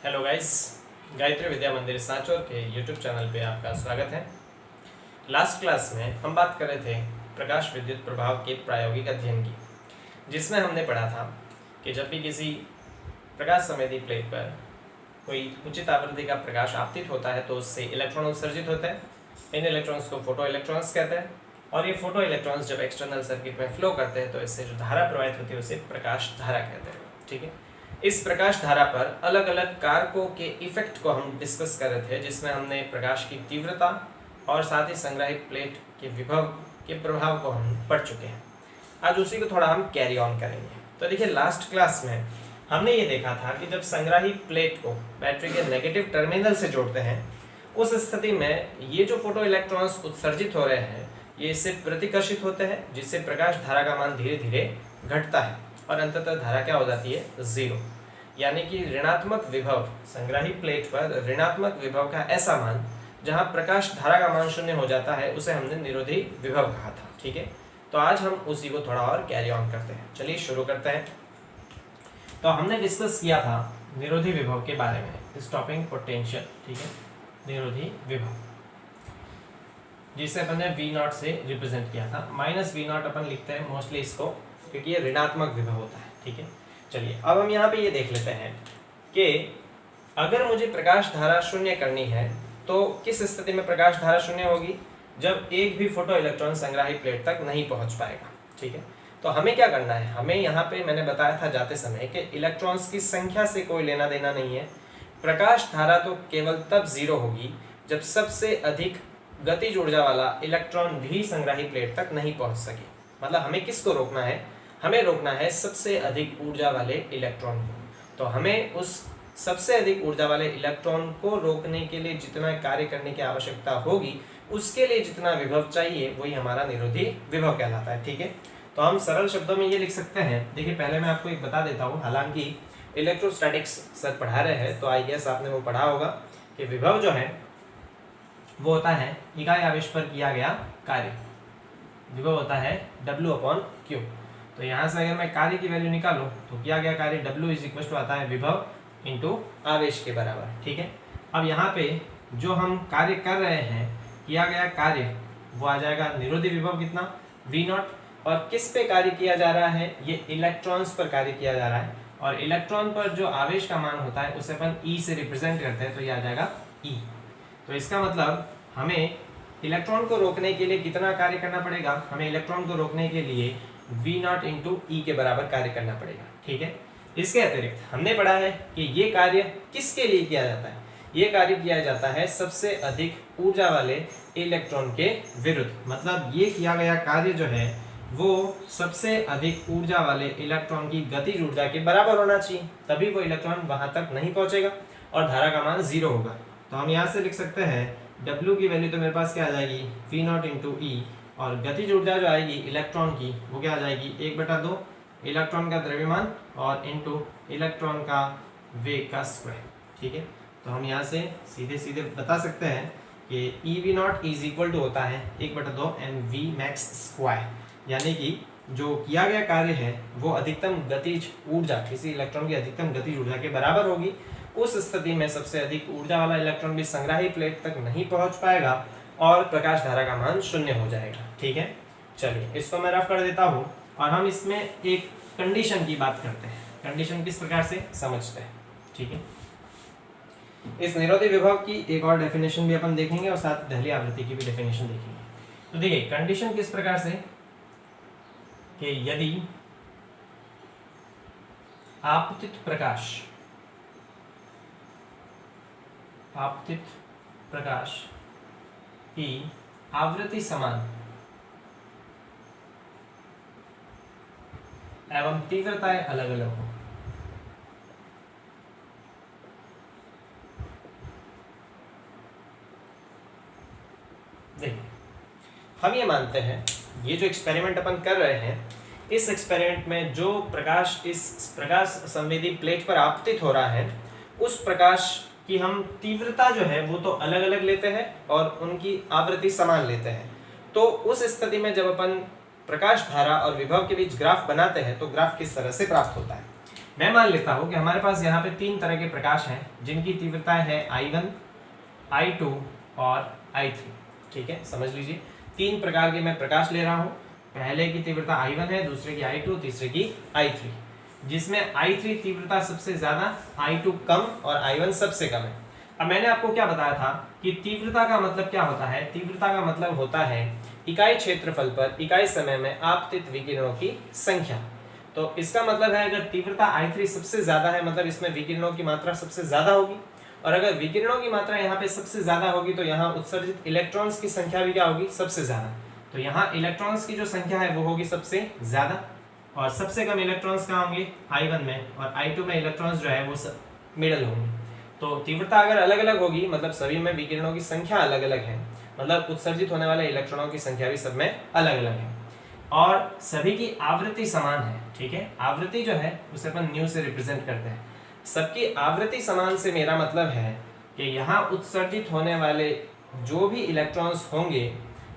Hello guys, Gayatri विद्या मंदिर सांचौर के YouTube channel पे आपका स्वागत है। लास्ट क्लास में हम बात कर रहे थे प्रकाश विद्युत प्रभाव के प्रायोगिक अध्ययन की, जिसमें हमने पढ़ा था कि जब भी किसी प्रकाश संवेदी प्लेट पर कोई उचित आवृत्ति का प्रकाश आपतित होता है तो उससे इलेक्ट्रॉन उत्सर्जित होते हैं। इन इलेक्ट्रॉन्स को फोटो इलेक्ट्रॉन्स कहते हैं और ये फोटो इलेक्ट्रॉन्स जब एक्सटर्नल सर्किट में फ्लो करते हैं तो इससे जो धारा प्रवाहित होती है उसे प्रकाश धारा कहते हैं। ठीक है, इस प्रकाश धारा पर अलग अलग कारकों के इफेक्ट को हम डिस्कस कर रहे थे, जिसमें हमने प्रकाश की तीव्रता और साथ ही संग्राहित प्लेट के विभव के प्रभाव को हम पढ़ चुके हैं। आज उसी को थोड़ा हम कैरी ऑन करेंगे। तो देखिए, लास्ट क्लास में हमने ये देखा था कि जब संग्राही प्लेट को बैटरी के नेगेटिव टर्मिनल से जोड़ते हैं उस स्थिति में ये जो फोटो इलेक्ट्रॉन्स उत्सर्जित हो रहे हैं ये इससे प्रतिकर्षित होते हैं, जिससे प्रकाश धारा का मान धीरे धीरे घटता है और अंततः धारा क्या हो जाती है, जीरो। यानी कि ऋणात्मक विभव, संग्राही प्लेट पर ऋणात्मक विभव का ऐसा मान जहां प्रकाश धारा का मान शून्य हो जाता है उसे हमने निरोधी विभव कहा था। ठीक है, तो आज हम उसी को थोड़ा और कैरी ऑन करते हैं। चलिए शुरू करते हैं। तो हमने डिस्कस किया था निरोधी विभव के बारे में, स्टॉपिंग पोटेंशियल। ठीक है, निरोधी विभव जिसे अपन ने V0 से रिप्रेजेंट किया था। -V0 अपन लिखते हैं मोस्टली इसको, क्योंकि ये ऋणात्मक विभव होता है। ठीक है, चलिए अब हम यहाँ पे ये देख लेते हैं कि अगर मुझे प्रकाश धारा शून्य करनी है तो किस स्थिति में प्रकाश धारा शून्य होगी, जब एक भी फोटो इलेक्ट्रॉन संग्राही प्लेट तक नहीं पहुंच पाएगा। ठीक है, तो हमें क्या करना है, हमें यहाँ पे मैंने बताया था जाते समय कि इलेक्ट्रॉन्स की संख्या से कोई लेना देना नहीं है। प्रकाश धारा तो केवल तब जीरो होगी जब सबसे अधिक गतिज ऊर्जा वाला इलेक्ट्रॉन भी संग्राही प्लेट तक नहीं पहुंच सके। मतलब हमें किसको रोकना है, हमें रोकना है सबसे अधिक ऊर्जा वाले इलेक्ट्रॉन को। तो हमें उस सबसे अधिक ऊर्जा वाले इलेक्ट्रॉन को रोकने के लिए जितना कार्य करने की आवश्यकता होगी उसके लिए जितना विभव चाहिए वही हमारा निरोधी विभव कहलाता है। ठीक है, तो हम सरल शब्दों में ये लिख सकते हैं। देखिए, पहले मैं आपको एक बता देता हूँ, हालांकि इलेक्ट्रोस्टैटिक्स सर पढ़ा रहे हैं तो आई गेस आपने वो पढ़ा होगा कि विभव जो है वो होता है इकाई आवेश पर किया गया कार्य। विभव होता है W/Q। तो यहाँ से अगर मैं कार्य की वैल्यू निकालूं तो किया गया कार्य W = आता है विभव इंटू आवेश के बराबर। ठीक है, अब यहाँ पे जो हम कार्य कर रहे हैं, किया गया कार्य वो आ जाएगा निरोधी विभव कितना, V0। और किस पे कार्य किया जा रहा है, ये इलेक्ट्रॉन्स पर कार्य किया जा रहा है और इलेक्ट्रॉन पर जो आवेश का मान होता है उसे अपन E से रिप्रेजेंट करते हैं, तो ये आ जाएगा E। तो इसका मतलब हमें इलेक्ट्रॉन को रोकने के लिए कितना कार्य करना पड़ेगा, हमें इलेक्ट्रॉन को रोकने के लिए V0 × E के बराबर कार्य करना पड़ेगा। ठीक है, इसके अतिरिक्त हमने पढ़ा है कि ये कार्य किसके लिए किया जाता है, ये कार्य किया जाता है सबसे अधिक ऊर्जा वाले इलेक्ट्रॉन के विरुद्ध। मतलब ये किया गया कार्य जो है वो सबसे अधिक ऊर्जा वाले इलेक्ट्रॉन की गतिज ऊर्जा के बराबर होना चाहिए, तभी वो इलेक्ट्रॉन वहां तक नहीं पहुंचेगा और धारा का मान जीरो होगा। तो हम यहाँ से लिख सकते हैं W की वैल्यू तो मेरे पास क्या आ जाएगी, V0 × E, और गतिज ऊर्जा जो आएगी इलेक्ट्रॉन की वो क्या आ जाएगी, 1/2 इलेक्ट्रॉन का द्रव्यमान और इंटू इलेक्ट्रॉन का वेग का स्क्वायर। ठीक है, तो हम यहाँ से सीधे सीधे बता सकते हैं कि EV0 होता है 1/2 mv_max²। यानी कि जो किया गया कार्य है वो अधिकतम गतिज ऊर्जा, किसी इलेक्ट्रॉन की अधिकतम गतिज ऊर्जा के बराबर होगी। उस स्थिति में सबसे अधिक ऊर्जा वाला इलेक्ट्रॉन भी संग्राही प्लेट तक नहीं पहुंच पाएगा और प्रकाश धारा का मान शून्य हो जाएगा। ठीक है, चलिए इसको मैं रफ कर देता हूं और हम इसमें एक कंडीशन की बात करते हैं। कंडीशन किस प्रकार से समझते हैं। ठीक है, इस निरोधी विभव की एक और डेफिनेशन भी अपन देखेंगे और साथ दहली आवृत्ति की भी डेफिनेशन देखेंगे। तो देखिए, कंडीशन किस प्रकार से कि यदि आपतित प्रकाश की आवृत्ति समान एवं तीव्रताएं अलग अलग हो, देखिए हम ये मानते हैं, ये जो एक्सपेरिमेंट अपन कर रहे हैं, इस एक्सपेरिमेंट में जो प्रकाश इस प्रकाश संवेदी प्लेट पर आपतित हो रहा है उस प्रकाश कि हम तीव्रता जो है वो तो अलग अलग लेते हैं और उनकी आवृत्ति समान लेते हैं। तो उस स्थिति में जब अपन प्रकाश धारा और विभव के बीच ग्राफ बनाते हैं तो ग्राफ किस तरह से प्राप्त होता है, मैं मान लेता हूं कि हमारे पास यहाँ पे 3 तरह के प्रकाश हैं जिनकी तीव्रता है I1, I2 और I3। ठीक है, समझ लीजिए 3 प्रकार के मैं प्रकाश ले रहा हूं। पहले की तीव्रता I1 है, दूसरे की I2, तीसरे की I3, जिसमें I3 तीव्रता सबसे ज्यादा, I2 कम और I1 सबसे कम है। अब मैंने आपको क्या बताया था कि तीव्रता का मतलब क्या होता है? तीव्रता का मतलब होता है इकाई क्षेत्रफल पर इकाई समय में आपतित विकिरणों की संख्या। तो इसका मतलब है अगर तीव्रता I3 सबसे ज्यादा है मतलब इसमें विकिरणों की मात्रा सबसे ज्यादा होगी, और अगर विकिरणों की मात्रा यहाँ पे सबसे ज्यादा होगी तो यहाँ उत्सर्जित इलेक्ट्रॉन्स की संख्या भी क्या होगी? सबसे ज्यादा। तो यहाँ इलेक्ट्रॉन्स की जो संख्या है वो होगी सबसे ज्यादा, और सबसे कम इलेक्ट्रॉन्स कहाँ होंगे? I1 में, और I2 में इलेक्ट्रॉन्स जो है वो मिडल होंगे। तो तीव्रता अगर अलग अलग होगी मतलब सभी में विकिरणों की संख्या अलग अलग है, मतलब उत्सर्जित होने वाले इलेक्ट्रॉनों की संख्या भी सब में अलग अलग है, और सभी की आवृत्ति समान है। ठीक है, आवृत्ति जो है उसे अपन न्यू से रिप्रेजेंट करते हैं। सबकी आवृत्ति समान से मेरा मतलब है कि यहाँ उत्सर्जित होने वाले जो भी इलेक्ट्रॉन्स होंगे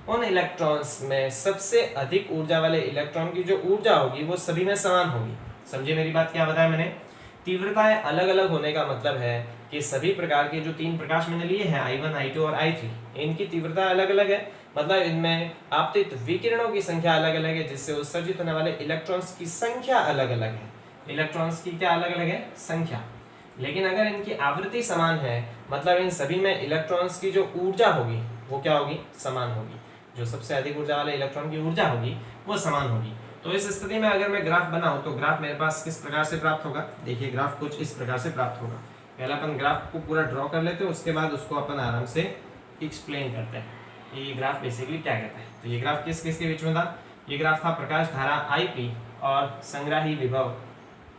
उन इलेक्ट्रॉन्स में सबसे अधिक ऊर्जा वाले इलेक्ट्रॉन की जो ऊर्जा होगी वो सभी में समान होगी। समझे मेरी बात? क्या बताया मैंने? तीव्रताएं अलग अलग होने का मतलब है कि सभी प्रकार के जो 3 प्रकाश मैंने लिए हैं I1, I2 और I3, इनकी तीव्रता अलग अलग है, मतलब इनमें आपतित विकिरणों की संख्या अलग अलग है, जिससे उत्सर्जित होने वाले इलेक्ट्रॉन्स की संख्या अलग अलग है। इलेक्ट्रॉन्स की क्या अलग अलग है? संख्या। लेकिन अगर इनकी आवृत्ति समान है मतलब इन सभी में इलेक्ट्रॉन्स की जो ऊर्जा होगी वो क्या होगी? समान होगी। जो सबसे अधिक ऊर्जा वाले इलेक्ट्रॉन की ऊर्जा होगी वो समान होगी। तो इस स्थिति में अगर मैं ग्राफ बनाऊं तो ग्राफ मेरे पास किस प्रकार से प्राप्त होगा? देखिए ग्राफ कुछ इस प्रकार से प्राप्त होगा। पहले अपन ग्राफ को पूरा ड्रॉ कर लेते हैं, उसके बाद उसको अपन आराम से एक्सप्लेन करते हैं कि ये ग्राफ बेसिकली क्या कहता है। तो ये ग्राफ किस किस के बीच में था? ये ग्राफ था प्रकाश धारा IP और संग्राही विभव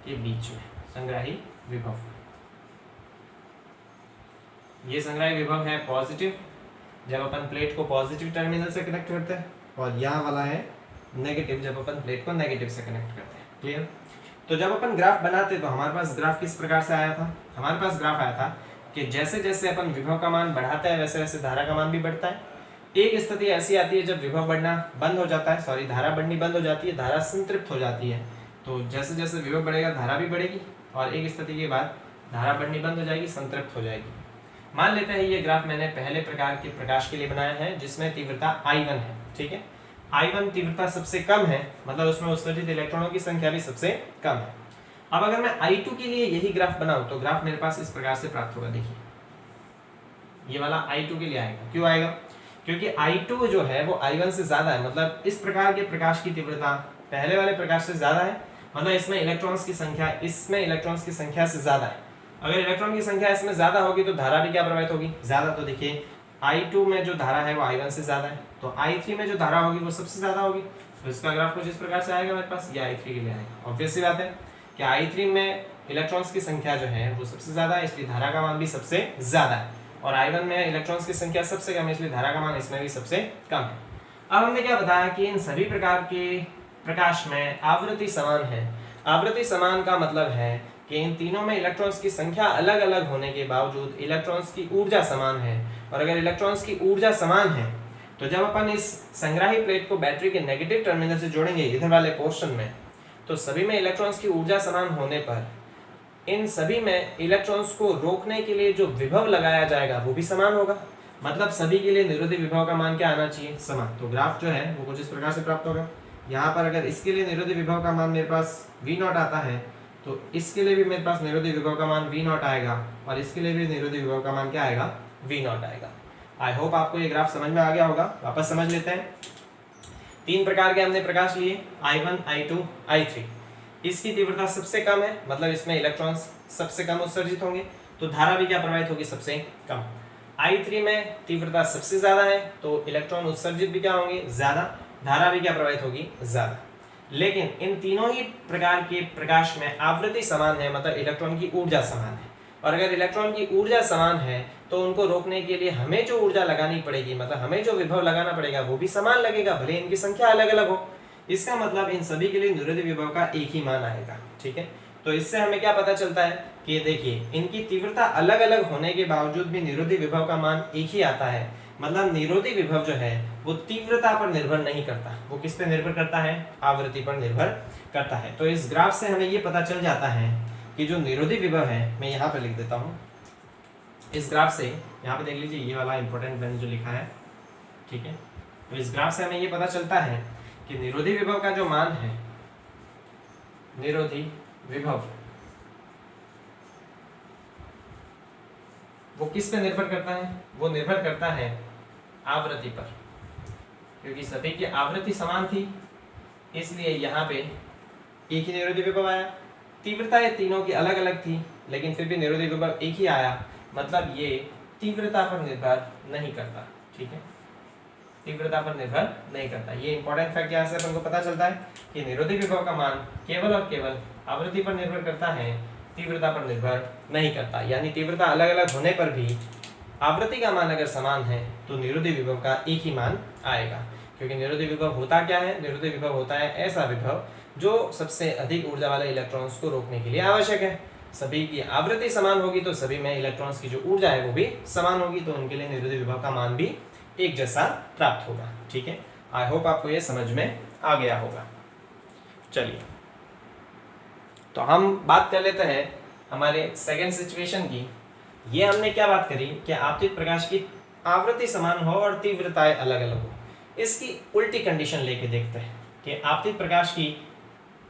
के बीच में। संग्राही विभव, ये संग्राही विभव है पॉजिटिव, जब अपन प्लेट को पॉजिटिव टर्मिनल से कनेक्ट करते हैं, और यहाँ वाला है नेगेटिव, जब अपन प्लेट को नेगेटिव से कनेक्ट करते हैं। क्लियर? तो जब अपन ग्राफ बनाते तो हमारे पास ग्राफ किस प्रकार से आया था? हमारे पास ग्राफ आया था कि जैसे जैसे अपन विभव का मान बढ़ाते हैं वैसे वैसे धारा का मान भी बढ़ता है। एक स्थिति ऐसी आती है जब विभव बढ़ना बंद हो जाता है, सॉरी धारा बढ़नी बंद हो जाती है, धारा संतृप्त हो जाती है। तो जैसे जैसे विभव बढ़ेगा धारा भी बढ़ेगी, और एक स्थिति के बाद धारा बढ़नी बंद हो जाएगी, संतृप्त हो जाएगी। मान लेते हैं ये ग्राफ मैंने पहले प्रकार के प्रकाश के लिए बनाया है जिसमें तीव्रता I1 है। ठीक है, I1 तीव्रता सबसे कम है, मतलब उसमें उत्सर्जित इलेक्ट्रॉनों की संख्या भी सबसे कम है। अब अगर मैं I2 के लिए यही ग्राफ बनाऊं तो ग्राफ मेरे पास इस प्रकार से प्राप्त होगा। देखिए ये वाला I2 के लिए आएगा। क्यों आएगा? क्योंकि I2 जो है वो I1 से ज्यादा है, मतलब इस प्रकार के प्रकाश की तीव्रता पहले वाले प्रकाश से ज्यादा है, मतलब इसमें इलेक्ट्रॉन्स की संख्या से ज्यादा है। अगर इलेक्ट्रॉन की संख्या इसमें ज्यादा होगी तो धारा भी क्या प्रवाहित होगी? ज्यादा। तो देखिए I2 में जो धारा है वो I1 से ज्यादा है, तो I3 में जो धारा होगी वो सबसे ज्यादा होगी। तो इसका ग्राफ कुछ इस प्रकार से आएगा मेरे पास, ये I3 के लिए आएगा। ऑब्वियस सी बात है कि I3 में इलेक्ट्रॉन्स की संख्या जो है वो सबसे ज्यादा है, इसलिए धारा का मान भी सबसे ज्यादा है, और I1 में इलेक्ट्रॉन्स की संख्या सबसे कम है, इसलिए धारा का मान इसमें भी सबसे कम है। अब हमने क्या बताया कि इन सभी प्रकार के प्रकाश में आवृत्ति समान है। आवृत्ति समान का मतलब है कि इन तीनों में इलेक्ट्रॉन्स की संख्या अलग अलग होने के बावजूद इलेक्ट्रॉन्स की ऊर्जा समान है, और अगर इलेक्ट्रॉन्स की ऊर्जा समान है तो जब अपन इस संग्राही प्लेट को बैटरी के नेगेटिव टर्मिनल से जोड़ेंगे इधर वाले पोर्शन में, तो सभी में इलेक्ट्रॉन्स की ऊर्जा समान होने पर इन सभी में इलेक्ट्रॉन्स को रोकने के लिए जो विभव लगाया जाएगा वो भी समान होगा, मतलब सभी के लिए निरोधी विभव का मान क्या आना चाहिए? समान। तो ग्राफ जो है वो कुछ इस प्रकार से प्राप्त होगा। यहाँ पर अगर इसके लिए निरोधी विभव का मान मेरे पास V0 आता है तो इसके लिए भी मेरे पास निरोधी विभव का मान V0 आएगा, और इसके लिए भी निरोधी विभव का मान क्या आएगा? V0 आएगा। आई होप आपको ये ग्राफ समझ में आ गया होगा। वापस समझ लेते हैं। 3 प्रकार के हमने प्रकाश लिए, I1, I2, I3। इसकी तीव्रता सबसे कम है, मतलब इसमें इलेक्ट्रॉन्स सबसे कम उत्सर्जित होंगे, तो धारा भी क्या प्रवाहित होगी? सबसे कम। I3 में तीव्रता सबसे ज्यादा है, तो इलेक्ट्रॉन उत्सर्जित भी क्या होंगे? ज्यादा, धारा भी क्या प्रवाहित होगी? ज्यादा। लेकिन इन तीनों ही प्रकार के प्रकाश में आवृत्ति समान है, मतलब इलेक्ट्रॉन की ऊर्जा समान है, और अगर इलेक्ट्रॉन की ऊर्जा समान है तो उनको रोकने के लिए हमें जो ऊर्जा लगानी पड़ेगी, मतलब हमें जो विभव लगाना पड़ेगा वो भी समान लगेगा, भले इनकी संख्या अलग अलग हो। इसका मतलब इन सभी के लिए निरोधी विभव का एक ही मान आएगा। ठीक है, तो इससे हमें क्या पता चलता है कि देखिए इनकी तीव्रता अलग अलग होने के बावजूद भी निरोधी विभव का मान एक ही आता है, मतलब निरोधी विभव जो है वो तीव्रता पर निर्भर नहीं करता, वो किस पे निर्भर करता है? आवृत्ति पर निर्भर करता है। तो इस ग्राफ से हमें ये पता चल जाता है कि जो निरोधी विभव है, मैं यहाँ पे लिख देता हूँ इस ग्राफ से, यहाँ पे देख लीजिए ये वाला इंपॉर्टेंट मैंने जो लिखा है, ठीक है। तो इस ग्राफ से हमें ये पता चलता है कि निरोधी विभव का जो मान है, निरोधी विभव वो किस पे निर्भर करता है? वो निर्भर करता है आवृत्ति पर, क्योंकि सभी की आवृत्ति समान थी इसलिए यहाँ पे एक ही निरोधी विभव आया। तीव्रताएं तीनों की अलग अलग थी लेकिन फिर भी निरोधी विभव एक ही आया, मतलब ये तीव्रता पर निर्भर नहीं करता, ठीक है, तीव्रता पर निर्भर नहीं करता। ये इंपॉर्टेंट फैक्ट यहाँ से अपन को पता चलता है कि निरोधी विभव का मान केवल और केवल आवृत्ति पर निर्भर करता है, तीव्रता पर निर्भर नहीं करता। यानी तीव्रता अलग अलग होने पर भी आवृत्ति का मान अगर समान है तो निरोधी विभव का एक ही मान आएगा। क्योंकि निरोधी विभव होता क्या है? निरोधी विभव होता है ऐसा विभव जो सबसे अधिक ऊर्जा वाले इलेक्ट्रॉन्स को रोकने के लिए आवश्यक है। सभी की आवृत्ति समान होगी तो सभी में इलेक्ट्रॉन्स की जो ऊर्जा है वो भी समान होगी, तो उनके लिए निरोधी विभव का मान भी एक जैसा प्राप्त होगा, ठीक है। आई होप आपको ये समझ में आ गया होगा। चलिए तो हम बात कर लेते हैं हमारे सेकंड सिचुएशन की। ये हमने क्या बात करी कि आपतित प्रकाश की आवृत्ति समान हो और तीव्रताएं अलग अलग हो। इसकी उल्टी कंडीशन लेके देखते हैं कि आपतित प्रकाश की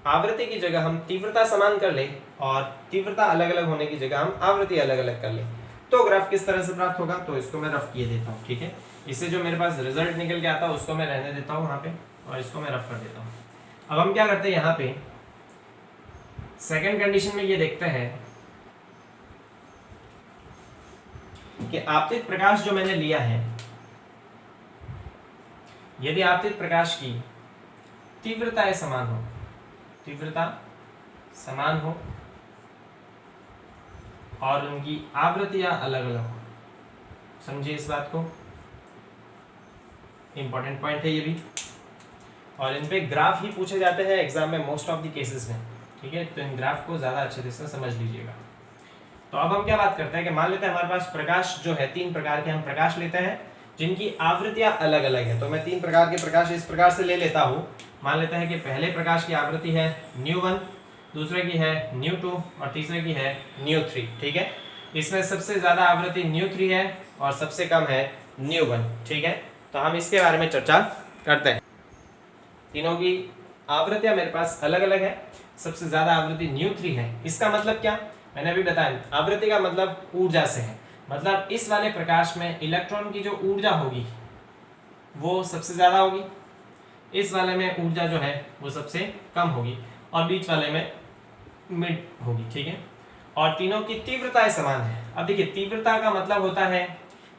आवृत्ति की जगह हम तीव्रता समान कर ले और तीव्रता अलग अलग होने की जगह हम आवृत्ति अलग अलग कर ले, तो ग्राफ किस तरह से प्राप्त होगा। तो इसको मैं रफ किए देता हूँ, ठीक है। इससे जो मेरे पास रिजल्ट निकल के आता है उसको मैं रहने देता हूँ वहां पे और इसको मैं रफ कर देता हूँ। अब हम क्या करते हैं, यहाँ पे सेकेंड कंडीशन में ये देखते हैं कि आपतित प्रकाश जो मैंने लिया है, यदि आपतित प्रकाश की तीव्रताएं समान हो, तीव्रता समान हो और उनकी आवृत्तियां अलग अलग हो, समझिए इस बात को, इंपॉर्टेंट पॉइंट है ये भी। और इन पे ग्राफ ही पूछे जाते हैं एग्जाम में मोस्ट ऑफ द केसेस में, ठीक है। तो इन ग्राफ को ज्यादा अच्छे से समझ लीजिएगा। तो अब हम क्या बात करते हैं कि मान लेते हैं हमारे पास प्रकाश जो है, तीन प्रकार के हम प्रकाश लेते हैं जिनकी आवृत्तियां अलग अलग है। तो मैं तीन प्रकार के प्रकाश इस प्रकार से ले लेता हूं। मान लेते हैं कि पहले प्रकाश की आवृत्ति है ν1, दूसरे की है ν2 और तीसरे की है ν3, ठीक है। इसमें सबसे ज्यादा आवृत्ति ν3 है और सबसे कम है ν1, ठीक है। तो हम इसके बारे में चर्चा करते हैं। तीनों की आवृत्तियां मेरे पास अलग अलग है, सबसे ज्यादा आवृत्ति ν3 है। इसका मतलब क्या, मैंने अभी बताया, आवृत्ति का मतलब ऊर्जा से है। मतलब इस वाले प्रकाश में इलेक्ट्रॉन की जो ऊर्जा होगी वो सबसे ज्यादा होगी, इस वाले में ऊर्जा जो है वो सबसे कम होगी और बीच वाले में मिड होगी, ठीक है। और तीनों की तीव्रताएं समान है। अब देखिए तीव्रता का मतलब होता है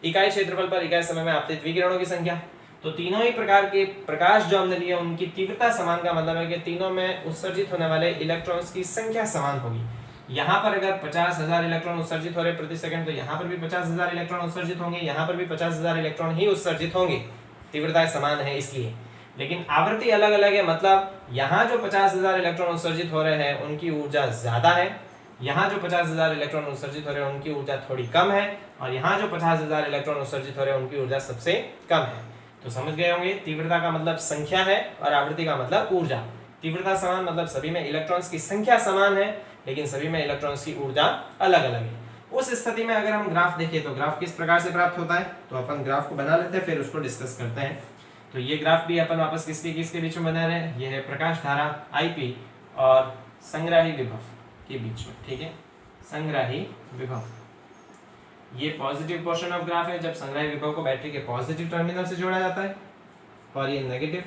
इकाई क्षेत्रफल पर इकाई समय में आपतित विकिरणों की संख्या। तो तीनों ही प्रकार के प्रकाश जो हमने लिए उनकी तीव्रता समान का मतलब है कि तीनों में उत्सर्जित होने वाले इलेक्ट्रॉन्स की संख्या समान होगी। यहाँ पर अगर 50,000 इलेक्ट्रॉन उत्सर्जित हो रहे प्रति सेकंड तो यहाँ पर भी 50,000 इलेक्ट्रॉन उत्सर्जित होंगे, यहाँ पर भी 50,000 इलेक्ट्रॉन ही उत्सर्जित होंगे, तीव्रताएं समान है इसलिए। लेकिन आवृत्ति अलग अलग है, मतलब यहाँ जो 50,000 इलेक्ट्रॉन उत्सर्जित हो रहे हैं उनकी ऊर्जा ज्यादा है, यहाँ जो 50,000 इलेक्ट्रॉन उत्सर्जित हो रहे हैं उनकी ऊर्जा थोड़ी कम है, और यहाँ जो 50,000 इलेक्ट्रॉन उत्सर्जित हो रहे हैं उनकी ऊर्जा सबसे कम है। तो समझ गए होंगे, तीव्रता का मतलब संख्या है और आवृत्ति का मतलब ऊर्जा। तीव्रता समान मतलब सभी में इलेक्ट्रॉन्स की संख्या समान है लेकिन सभी में इलेक्ट्रॉन्स की ऊर्जा अलग अलग है। उस स्थिति में अगर हम ग्राफ देखें तो ग्राफ किस प्रकार से प्राप्त होता है, तो अपन ग्राफ को बना लेते हैं फिर उसको डिस्कस करते हैं। तो ये ग्राफ भी अपन वापस किसके बीच में बना रहे हैं, ये है प्रकाश धारा IP और संग्राही विभव के बीच में, ठीक है। संग्राही विभव ये पॉजिटिव पोर्शन ऑफ ग्राफ है, जब संग्राही विभव को बैटरी के पॉजिटिव टर्मिनल से जोड़ा जाता है और ये नेगेटिव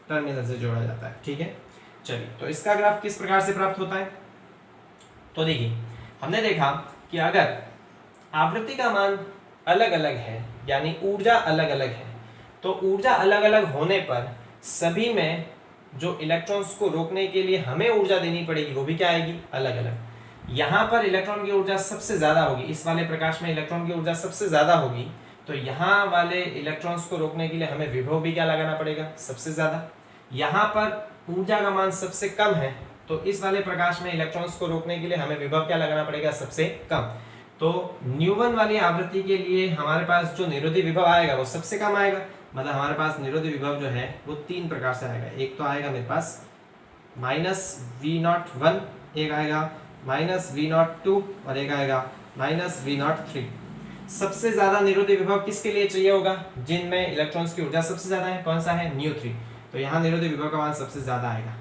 टर्मिनल से जोड़ा जाता है, ठीक है। चलिए तो इसका ग्राफ किस प्रकार से प्राप्त होता है, तो देखिए हमने देखा कि अगर आवृत्ति का मान अलग अलग है यानी ऊर्जा अलग अलग है, तो ऊर्जा अलग अलग होने पर सभी में जो इलेक्ट्रॉन्स को रोकने के लिए हमें ऊर्जा देनी पड़ेगी वो भी क्या आएगी, अलग अलग। यहाँ पर इलेक्ट्रॉन की ऊर्जा सबसे ज्यादा होगी, इस वाले प्रकाश में इलेक्ट्रॉन की ऊर्जा सबसे ज्यादा होगी, तो यहाँ वाले इलेक्ट्रॉन्स को रोकने के लिए हमें विभव भी क्या लगाना पड़ेगा, सबसे ज्यादा। यहाँ पर ऊर्जा का मान सबसे कम है तो इस वाले प्रकाश में इलेक्ट्रॉन्स को रोकने के लिए हमें विभव क्या लगाना पड़ेगा, सबसे कम। तो ν1 वाली आवृत्ति के लिए हमारे पास जो निरोधी विभव आएगा वो सबसे कम आएगा, मतलब हमारे पास निरोधी विभव जो है वो तीन प्रकार से आएगा। एक तो आएगा मेरे पास -V01, एक आएगा माइनस V02 और एक आएगा माइनस V03। सबसे ज्यादा निरोधी विभव किसके लिए चाहिए होगा? जिनमें इलेक्ट्रॉन्स की ऊर्जा सबसे ज्यादा है। कौन सा है? nu3। तो यहाँ निरोधी विभव का मान सबसे ज्यादा आएगा।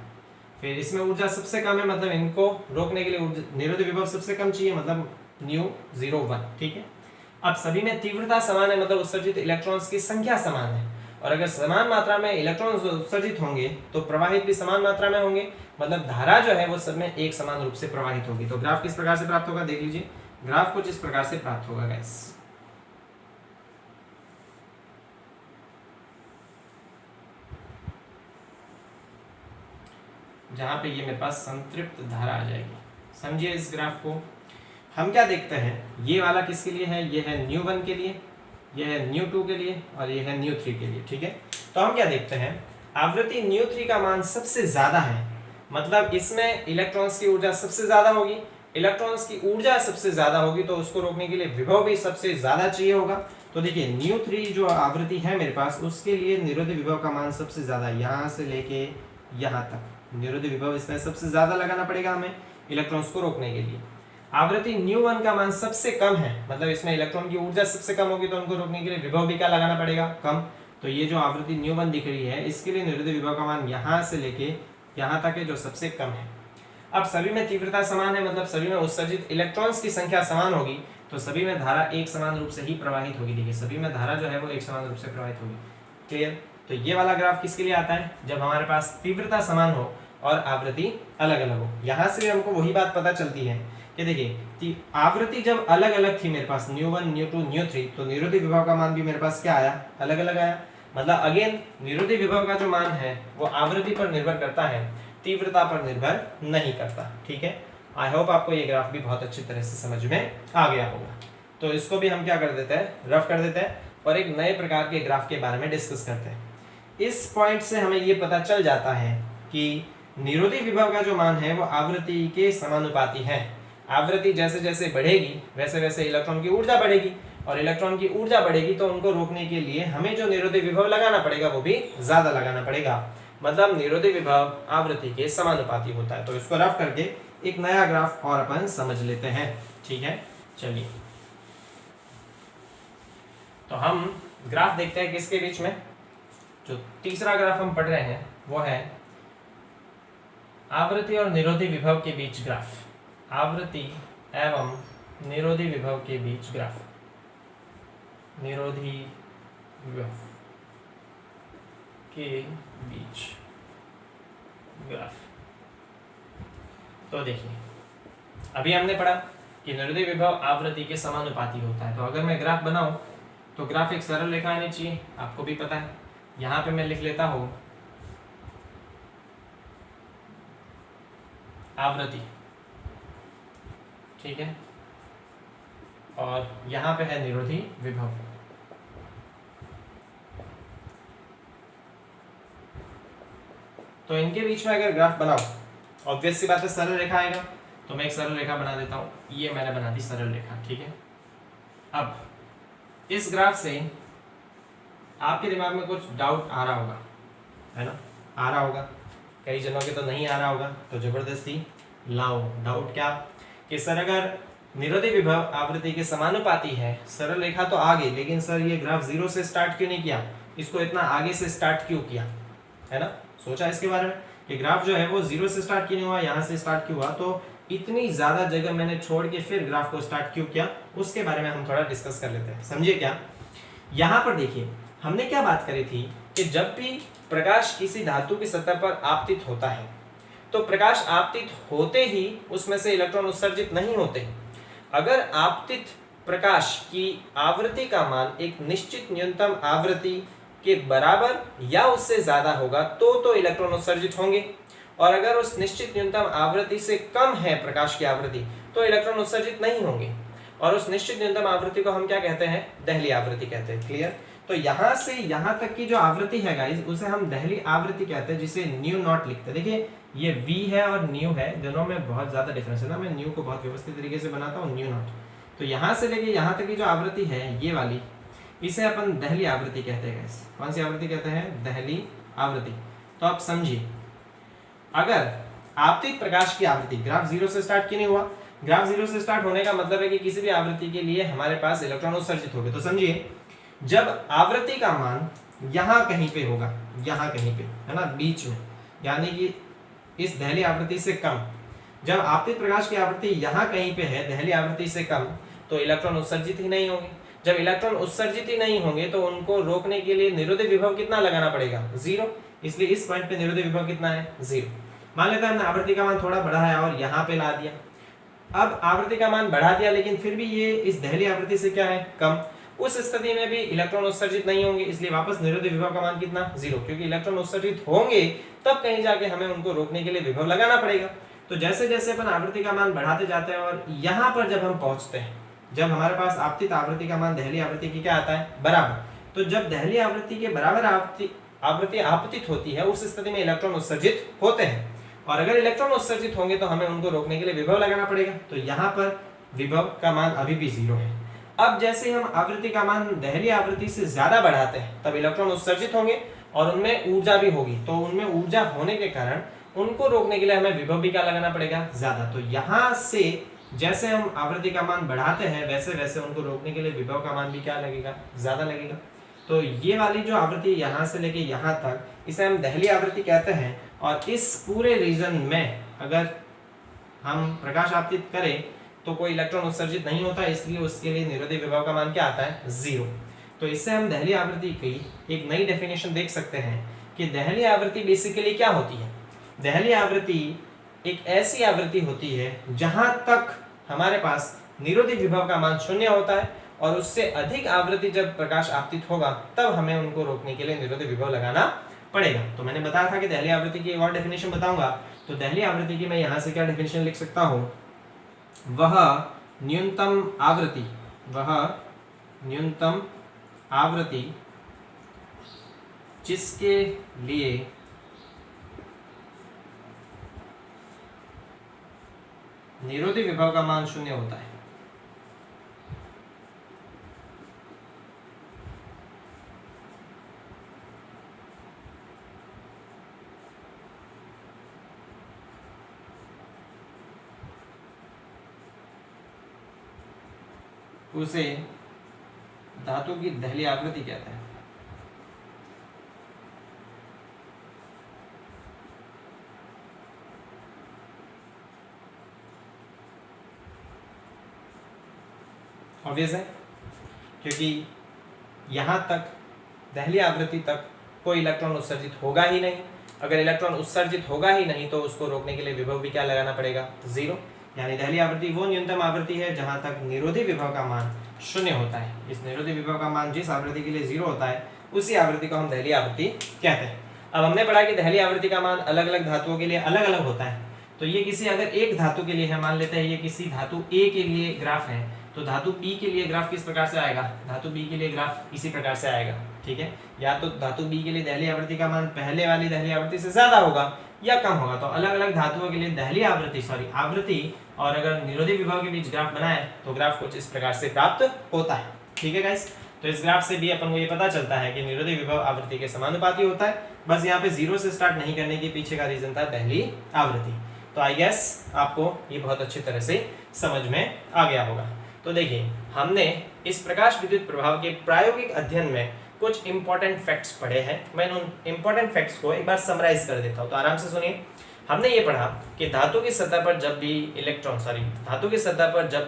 फिर इसमें ऊर्जा सबसे कम है, मतलब इनको रोकने के लिए निरोधी विभव सबसे कम चाहिए, मतलब nu01। ठीक है। अब सभी में तीव्रता समान है, मतलब उत्सर्जित इलेक्ट्रॉन्स की संख्या समान है, और अगर समान मात्रा में इलेक्ट्रॉन्स उत्सर्जित होंगे तो प्रवाहित भी समान मात्रा में होंगे, मतलब धारा जो है वो सब में एक समान रूप से प्रवाहित होगी। तो ग्राफ किस प्रकार से प्राप्त होगा देख लीजिए। ग्राफ कुछ इस प्रकार से प्राप्त होगा गाइस। जहां पे ये मेरे पास संतृप्त धारा आ जाएगी। समझिए इस ग्राफ को। हम क्या देखते हैं, ये वाला किसके लिए है? ये है nu1 के लिए, ये है nu2 के लिए, और ये है nu3 के लिए। ठीक है। तो हम क्या देखते हैं, आवृत्ति nu3 का मान सबसे ज्यादा है, मतलब इसमें इलेक्ट्रॉन्स की ऊर्जा सबसे ज्यादा होगी। इलेक्ट्रॉन्स की ऊर्जा सबसे ज्यादा होगी तो उसको रोकने के लिए विभव भी सबसे ज्यादा चाहिए होगा। तो देखिए nu3 जो आवृत्ति है मेरे पास, उसके लिए निरोधी विभव का मान सबसे ज्यादा, यहाँ से लेके यहाँ तक निरोधी विभव इसमें सबसे ज्यादा लगाना पड़ेगा हमें इलेक्ट्रॉन्स को रोकने के लिए। आवृत्ति nu1 का मान सबसे कम है, मतलब इसमें इलेक्ट्रॉन की ऊर्जा सबसे कम होगी तो उनको रोकने के लिए विभव भी क्या लगाना पड़ेगा? कम। तो ये जो आवृत्ति nu1 दिख रही है, इसके लिए निरोधी विभव का मान यहाँ से लेके यहाँ तक है जो सबसे कम है। अब सभी में तीव्रता समान है, मतलब सभी में उत्सर्जित इलेक्ट्रॉन्स की संख्या समान होगी, तो सभी में धारा एक समान रूप से ही प्रवाहित होगी। देखिए सभी में धारा जो है वो एक समान रूप से प्रवाहित होगी। क्लियर? तो ये वाला ग्राफ किसके लिए आता है? जब हमारे पास तीव्रता समान हो और आवृत्ति अलग अलग हो। यहाँ से हमको वही बात पता चलती है कि देखिए आवृत्ति जब अलग अलग थी मेरे पास nu1, nu2, nu3, तो निरोधी विभव का मान भी मेरे पास क्या आया? अलग अलग आया। मतलब अगेन निरोधी विभव का जो मान है वो आवृत्ति पर निर्भर करता है, तीव्रता पर निर्भर नहीं करता। ठीक है। आई होप आपको ये ग्राफ भी बहुत अच्छी तरह से समझ में आ गया होगा। तो इसको भी हम क्या कर देते हैं, रफ कर देते हैं और एक नए प्रकार के ग्राफ के बारे में डिस्कस करते हैं। इस पॉइंट से हमें ये पता चल जाता है कि निरोधी विभव का जो मान है वो आवृत्ति के समानुपाती है। आवृत्ति जैसे जैसे बढ़ेगी वैसे वैसे इलेक्ट्रॉन की ऊर्जा बढ़ेगी, और इलेक्ट्रॉन की ऊर्जा बढ़ेगी तो उनको रोकने के लिए हमें जो निरोधी विभव लगाना पड़ेगा वो भी ज्यादा लगाना पड़ेगा। मतलब निरोधी विभव आवृत्ति के समानुपाती होता है। तो इसको रफ करके एक नया ग्राफ और अपन समझ लेते हैं। ठीक है, चलिए तो हम ग्राफ देखते हैं किसके बीच में। जो तीसरा ग्राफ हम पढ़ रहे हैं वो है आवृत्ति और निरोधी विभव के बीच ग्राफ। आवृत्ति एवं निरोधी विभव के बीच ग्राफ। निरोधी विभव के बीच ग्राफ। तो देखिए अभी हमने पढ़ा कि निरोधी विभव आवृत्ति के समानुपाती होता है। तो अगर मैं ग्राफ बनाऊं तो ग्राफ एक सरल रेखा आनी चाहिए, आपको भी पता है। यहां पे मैं लिख लेता हूं आवृत्ति, ठीक है, और यहां पे है निरोधी विभव। तो इनके बीच में अगर ग्राफ बनाओ, ऑब्वियस सी बात है सरल रेखा आएगा, तो मैं एक सरल रेखा बना देता हूं। ये मैंने बना दी सरल रेखा, ठीक है। अब इस ग्राफ से आपके दिमाग में कुछ डाउट आ रहा होगा, है ना, आ रहा होगा। कई जनों के तो नहीं आ रहा होगा, तो जबरदस्ती लाओ डाउट। क्या कि सर अगर निरोधी विभव आवृत्ति के समानुपाती है, सरल रेखा तो आ गई, लेकिन सर ये ग्राफ 0 से स्टार्ट क्यों नहीं किया, इसको इतना आगे से स्टार्ट क्यों किया, है ना। सोचा इसके बारे में कि ग्राफ जो है वो 0 से स्टार्ट क्यों नहीं हुआ, यहाँ से स्टार्ट क्यों हुआ, तो इतनी ज्यादा जगह मैंने छोड़ के फिर ग्राफ को स्टार्ट क्यों किया, उसके बारे में हम थोड़ा डिस्कस कर लेते हैं। समझिए क्या, यहाँ पर देखिए हमने क्या बात करी थी कि जब भी प्रकाश किसी धातु की सतह पर आपतित होता है तो प्रकाश आपतित होते ही उसमें से इलेक्ट्रॉन उत्सर्जित नहीं होते। अगर आपतित प्रकाश की आवृत्ति का मान एक निश्चित न्यूनतम आवृत्ति के बराबर या उससे ज्यादा होगा तो इलेक्ट्रॉन उत्सर्जित होंगे, और अगर उस निश्चित न्यूनतम आवृत्ति से कम है प्रकाश की आवृत्ति तो इलेक्ट्रॉन उत्सर्जित नहीं होंगे। और उस निश्चित न्यूनतम आवृत्ति को हम क्या कहते हैं, दहली आवृत्ति कहते हैं। क्लियर। तो यहां से यहां तक की जो आवृत्ति है गाइस, उसे हम दहली आवृत्ति कहते हैं, जिसे न्यू नॉट लिखते हैं। देखिए ये v है और न्यू है, दोनों में बहुत ज्यादा डिफरेंस है ना। मैं न्यू को बहुत व्यवस्थित तरीके से बनाता हूँ, न्यू नॉट। तो यहां से लेके यहां तक की जो आवृत्ति है ये वाली, इसे अपन दहली आवृत्ति कहते हैं गाइस। कौन सी आवृत्ति कहते हैं, दहली आवृत्ति। तो आप समझिए, अगर आपतित प्रकाश की आवृत्ति, ग्राफ 0 से स्टार्ट क्यों नहीं हुआ, ग्राफ जीरो से स्टार्ट होने का मतलब है कि किसी भी आवृत्ति के लिए हमारे पास इलेक्ट्रॉन उत्सर्जित होंगे। तो समझिए, जब आवृत्ति का मान यहाँ कहीं पे होगा, यहाँ कहीं पे है ना, बीच में, यानी कि इस दहली आवृत्ति से कम, जब आपतित प्रकाश की आवृत्ति यहाँ कहीं पे है दहली आवृत्ति से कम, तो इलेक्ट्रॉन उत्सर्जित ही नहीं होंगे। जब इलेक्ट्रॉन उत्सर्जित ही नहीं होंगे तो उनको रोकने के लिए निरोधी विभव कितना लगाना पड़ेगा, 0। इसलिए इस पॉइंट पे निरोधी विभव कितना है, 0। मान लेते हैं हमने आवृत्ति का मान थोड़ा बढ़ाया और यहाँ पे ला दिया। अब आवृत्ति का मान बढ़ा दिया लेकिन फिर भी ये इस दहली आवृत्ति से क्या है, कम। उस स्थिति में भी इलेक्ट्रॉन उत्सर्जित नहीं होंगे, इसलिए वापस निरोधी विभव का मान कितना, 0, क्योंकि इलेक्ट्रॉन उत्सर्जित होंगे तब कहीं जाके हमें उनको रोकने के लिए विभव लगाना पड़ेगा। तो जैसे जैसे अपन आवृत्ति का मान बढ़ाते जाते हैं और यहाँ पर जब हम पहुंचते हैं, जब हमारे पास आपतित आवृत्ति का मान दहली आवृत्ति की क्या आता है, बराबर, तो जब दहली आवृत्ति के बराबर आवृत्ति आपतित होती है उस स्थिति में इलेक्ट्रॉन उत्सर्जित होते हैं, और अगर इलेक्ट्रॉन उत्सर्जित होंगे तो हमें उनको रोकने के लिए विभव लगाना पड़ेगा। तो यहाँ पर विभव का मान अभी भी 0 है। अब जैसे हम आवृत्ति का मान दहली आवृत्ति से ज्यादा बढ़ाते हैं तब इलेक्ट्रॉन उत्सर्जित होंगे और उनमें ऊर्जा भी होगी, तो उनमें ऊर्जा होने के कारण उनको रोकने के लिए हमें विभव भी क्या लगाना पड़ेगा, ज्यादा। तो यहाँ से जैसे हम आवृत्ति का मान बढ़ाते हैं वैसे वैसे उनको रोकने के लिए विभव का मान भी क्या लगेगा, ज्यादा लगेगा। तो ये वाली जो आवृत्ति यहाँ से लेके यहाँ तक, इसे हम दहली आवृत्ति कहते हैं। और इस पूरे रीजन में अगर हम प्रकाश आपतित करें तो कोई इलेक्ट्रॉन उत्सर्जित नहीं होता, इसलिए उसके लिए निरोधी विभव का मान क्या आता है, 0। तो इससे हम दहली आवृत्ति की एक नई डेफिनेशन देख सकते हैं कि दहली आवृत्ति बेसिकली क्या होती है। दहली आवृत्ति एक ऐसी आवृत्ति होती है जहां तक हमारे पास निरोधी विभव का मान 0 होता है, और उससे अधिक आवृत्ति जब प्रकाश आपतित होगा तब हमें उनको रोकने के लिए निरोधी विभव लगाना पड़ेगा। तो मैंने बताया था कि दहली आवृत्ति की एक और डेफिनेशन बताऊंगा। तो दहली आवृत्ति की मैं यहाँ से क्या डेफिनेशन लिख सकता हूँ, वह न्यूनतम आवृत्ति जिसके लिए निरोधी विभव का मान 0 होता है। उसे धातु की दहली आवृत्ति कहते हैं। ऑब्वियस है, क्योंकि यहां तक दहली आवृत्ति तक कोई इलेक्ट्रॉन उत्सर्जित होगा ही नहीं। अगर इलेक्ट्रॉन उत्सर्जित होगा ही नहीं तो उसको रोकने के लिए विभव भी क्या लगाना पड़ेगा, 0। यानी दहली आवृत्ति वो न्यूनतम आवृत्ति है जहां तक निरोधी विभव का मान 0 होता है। इस निरोधी विभव का मान जिस आवृत्ति के लिए 0 होता है उसी आवृत्ति को हम दहली आवृत्ति कहते हैं। अब हमने पढ़ा कि दहली आवृत्ति का मान अलग अलग धातुओं के लिए अलग अलग होता है। तो ये किसी अगर एक धातु के लिए है, मान लेते हैं ये किसी धातु A के लिए ग्राफ है, तो धातु B के लिए ग्राफ किस प्रकार से आएगा, धातु B के लिए ग्राफ इसी प्रकार से आएगा। ठीक है, या तो धातु B के लिए दहली आवृत्ति का मान पहले वाली दहली आवृत्ति से ज्यादा होगा या कम होगा। तो अलग अलग धातुओं के लिए दहली आवृत्ति और अगर निरोधी विभव के बीच ग्राफ बनाए तो ग्राफ कुछ इस प्रकार से प्राप्त होता है। ठीक है गाइस, तो इस ग्राफ से भी अपन को ये पता चलता है कि निरोधी विभव आवृत्ति के समानुपाती होता है। बस यहाँ पे 0 से स्टार्ट नहीं करने के पीछे का रीजन था दहली आवृत्ति। तो आई गेस आपको ये बहुत अच्छी तरह से समझ में आ गया होगा। तो देखिए, हमने इस प्रकाश विद्युत प्रभाव के प्रायोगिक अध्ययन में कुछ इंपॉर्टेंट फैक्ट्स पढ़े हैं। मैं उन इंपॉर्टेंट फैक्ट्स को एक बार समराइज कर देता हूँ, तो आराम से सुनिए। हमने ये पढ़ा कि धातु की सतह पर जब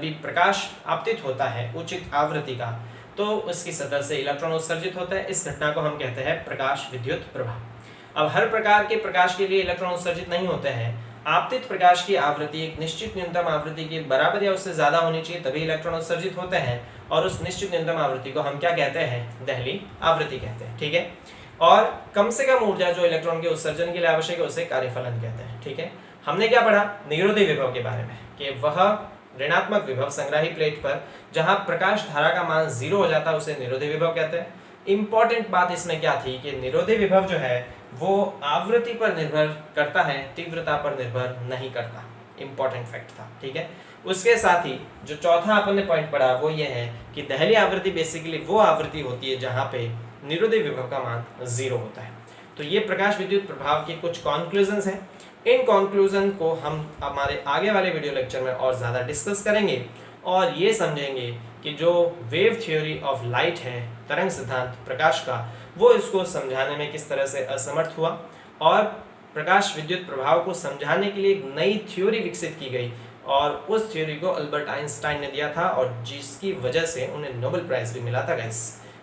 भी प्रकाश आपतित होता है उचित आवृत्ति का, तो उसकी सतह से इलेक्ट्रॉन उत्सर्जित होता है। इस घटना को हम कहते हैं प्रकाश विद्युत प्रभाव। अब हर प्रकार के प्रकाश के लिए इलेक्ट्रॉन उत्सर्जित नहीं होते हैं। आपतित प्रकाश की आवृत्ति एक निश्चित न्यूनतम आवृत्ति के बराबर या उससे ज्यादा होनी चाहिए, तभी इलेक्ट्रॉन उत्सर्जित होते हैं, और उस निश्चित न्यूनतम आवृत्ति को हम क्या कहते हैं, दहली आवृत्ति कहते हैं। ठीक है, और कम से कम ऊर्जा जो इलेक्ट्रॉन के उत्सर्जन के लिए आवश्यक है उसे कार्यफलन कहते हैं। ठीक है, हमने क्या पढ़ा निरोधी विभव के बारे में कि वह ऋणात्मक विभव संग्राही प्लेट पर जहां प्रकाश धारा का मान 0 हो जाता है उसे निरोधी विभव कहते हैं। इंपॉर्टेंट बात इसमें क्या थी कि निरोधी विभव जो है वो आवृत्ति पर निर्भर करता है, तीव्रता पर निर्भर नहीं करता। इंपॉर्टेंट फैक्ट था। ठीक है, उसके साथ ही जो चौथा अपन ने पॉइंट पढ़ा वो ये है कि दहली आवृत्ति बेसिकली वो आवृत्ति होती है जहां पे निरोधी विभव का मान 0 होता है। तो ये प्रकाश विद्युत प्रभाव के कुछ कॉन्क्लूजन्स हैं। इन कंक्लूजन को हम हमारे आगे वाले वीडियो लेक्चर में और ज़्यादा डिस्कस करेंगे और ये समझेंगे कि जो वेव थ्योरी ऑफ लाइट है, तरंग सिद्धांत प्रकाश का, वो इसको समझाने में किस तरह से असमर्थ हुआ और प्रकाश विद्युत प्रभाव को समझाने के लिए एक नई थ्योरी विकसित की गई और उस थ्योरी को अल्बर्ट आइंस्टाइन ने दिया था और जिसकी वजह से उन्हें नोबेल प्राइज भी मिला था गाइस।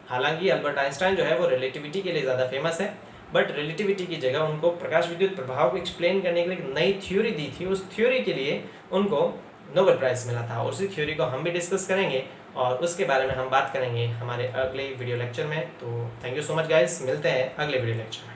हालांकि अल्बर्ट आइंस्टाइन जो है वो रिलेटिविटी के लिए ज़्यादा फेमस है, बट रिलेटिविटी की जगह उनको प्रकाश विद्युत प्रभाव को एक्सप्लेन करने के लिए एक नई थ्योरी दी थी, उस थ्योरी के लिए उनको नोबेल प्राइज मिला था और उसी थ्योरी को हम भी डिस्कस करेंगे और उसके बारे में हम बात करेंगे हमारे अगले वीडियो लेक्चर में। तो thank you so much guys, मिलते हैं अगले वीडियो लेक्चर में।